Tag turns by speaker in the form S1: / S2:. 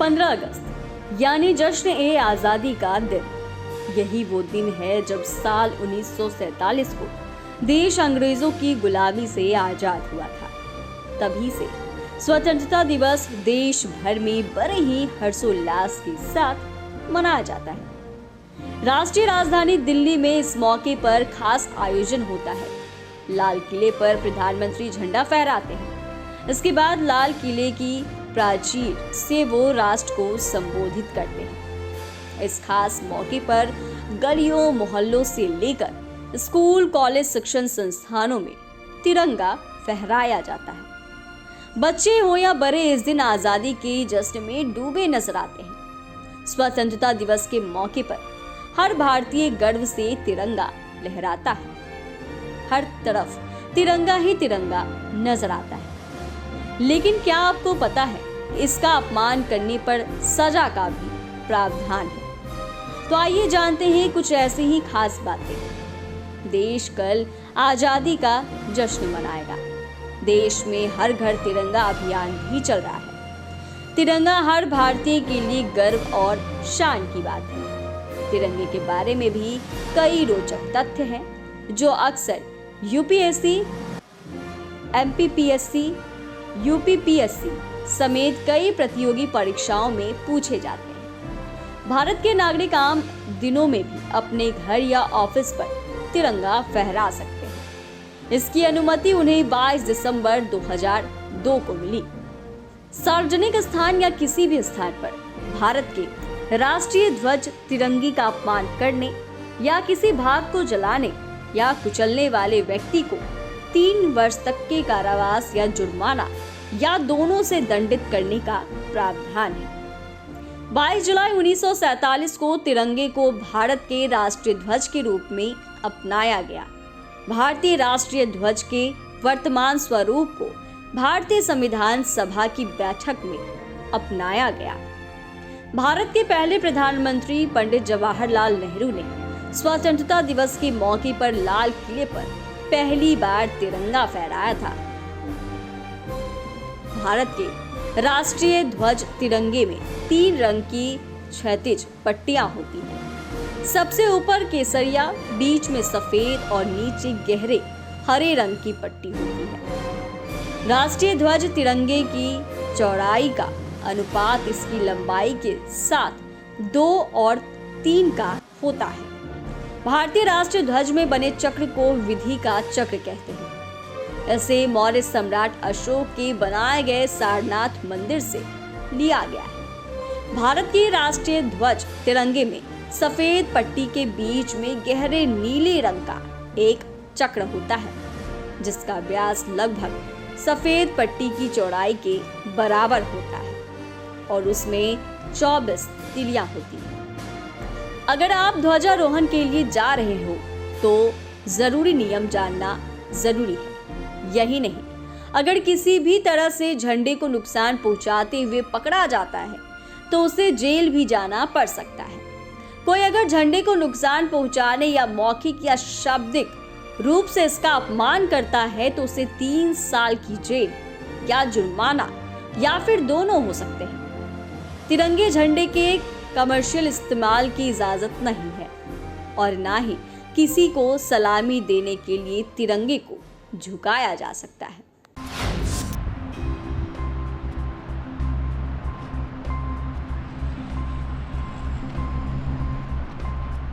S1: 15 अगस्त यानी जश्न-ए-आज़ादी का दिन। यही वो दिन है जब साल 1947 को देश अंग्रेजों की गुलामी से आजाद हुआ था। तभी से स्वतंत्रता दिवस देश भर में बड़े ही हर्षोल्लास के साथ मनाया जाता है। राष्ट्रीय राजधानी दिल्ली में इस मौके पर खास आयोजन होता है। लाल किले पर प्रधानमंत्री झंडा फहराते हैं। इसके बाद लाल किले की प्राचीर से वो राष्ट्र को संबोधित करते हैं। इस खास मौके पर गलियों मोहल्लों से लेकर स्कूल कॉलेज शिक्षण संस्थानों में तिरंगा फहराया जाता है। बच्चे हो या बड़े इस दिन आजादी के जश्न में डूबे नजर आते हैं। स्वतंत्रता दिवस के मौके पर हर भारतीय गर्व से तिरंगा लहराता है। हर तरफ तिरंगा ही तिरंगा नजर आता है। लेकिन क्या आपको पता है, इसका अपमान करने पर सजा का भी प्रावधान है। तो आइए जानते हैं कुछ ऐसी ही खास बातें। देश कल आजादी का जश्न मनाएगा। देश में हर घर तिरंगा अभियान भी चल रहा है। तिरंगा हर भारतीय के लिए गर्व और शान की बात है। तिरंगे के बारे में भी कई रोचक तथ्य हैं जो अक्सर यूपीएससी, एमपीपीएससी, यूपीपीएससी समेत कई प्रतियोगी परीक्षाओं में पूछे जाते हैं। भारत के नागरिक आम दिनों में भी अपने घर या ऑफिस पर तिरंगा फहरा सकते हैं। इसकी अनुमति उन्हें 22 दिसंबर 2002 को मिली। सार्वजनिक स्थान या किसी भी स्थान पर भारत के राष्ट्रीय ध्वज तिरंगे का अपमान करने या किसी भाग को जलाने या कुचलने वाले व्यक्ति को 3 वर्ष तक के कारावास या जुर्माना या दोनों से दंडित करने का प्रावधान है। 22 जुलाई 1947 को तिरंगे को भारत के राष्ट्रीय ध्वज के रूप में अपनाया गया। भारतीय राष्ट्रीय ध्वज के वर्तमान स्वरूप को भारतीय संविधान सभा की बैठक में अपनाया गया। भारत के पहले प्रधानमंत्री पंडित जवाहरलाल नेहरू ने स्वतंत्रता दिवस के मौके पर लाल किले पर पहली बार तिरंगा फहराया था। भारत के राष्ट्रीय ध्वज तिरंगे में 3 रंग की क्षैतिज पट्टियां होती हैं। सबसे ऊपर केसरिया, बीच में सफेद और नीचे गहरे हरे रंग की पट्टी होती है। राष्ट्रीय ध्वज तिरंगे की चौड़ाई का अनुपात इसकी लंबाई के साथ 2 और 3 का होता है। भारतीय राष्ट्रीय ध्वज में बने चक्र को विधि का चक्र कहते हैं। इसे मौर्य सम्राट अशोक के बनाए गए सारनाथ मंदिर से लिया गया है। भारत के राष्ट्रीय ध्वज तिरंगे में सफेद पट्टी के बीच में गहरे नीले रंग का एक चक्र होता है, जिसका व्यास लगभग सफेद पट्टी की चौड़ाई के बराबर होता है और उसमें 24 तिलियां होती हैं। अगर आप ध्वजारोहण के लिए जा रहे हो तो जरूरी नियम जानना जरूरी है। यही नहीं, अगर किसी भी तरह से झंडे को नुकसान पहुंचाते हुए पकड़ा जाता है तो उसे जेल भी जाना पड़ सकता है। कोई अगर झंडे को नुकसान पहुंचाने या मौखिक या शाब्दिक रूप से इसका अपमान करता है तो उसे 3 साल की जेल या जुर्माना या फिर दोनों हो सकते हैं। तिरंगे झंडे के कमर्शियल इस्तेमाल की इजाजत नहीं है और ना ही किसी को सलामी देने के लिए तिरंगे को झुकाया जा सकता है।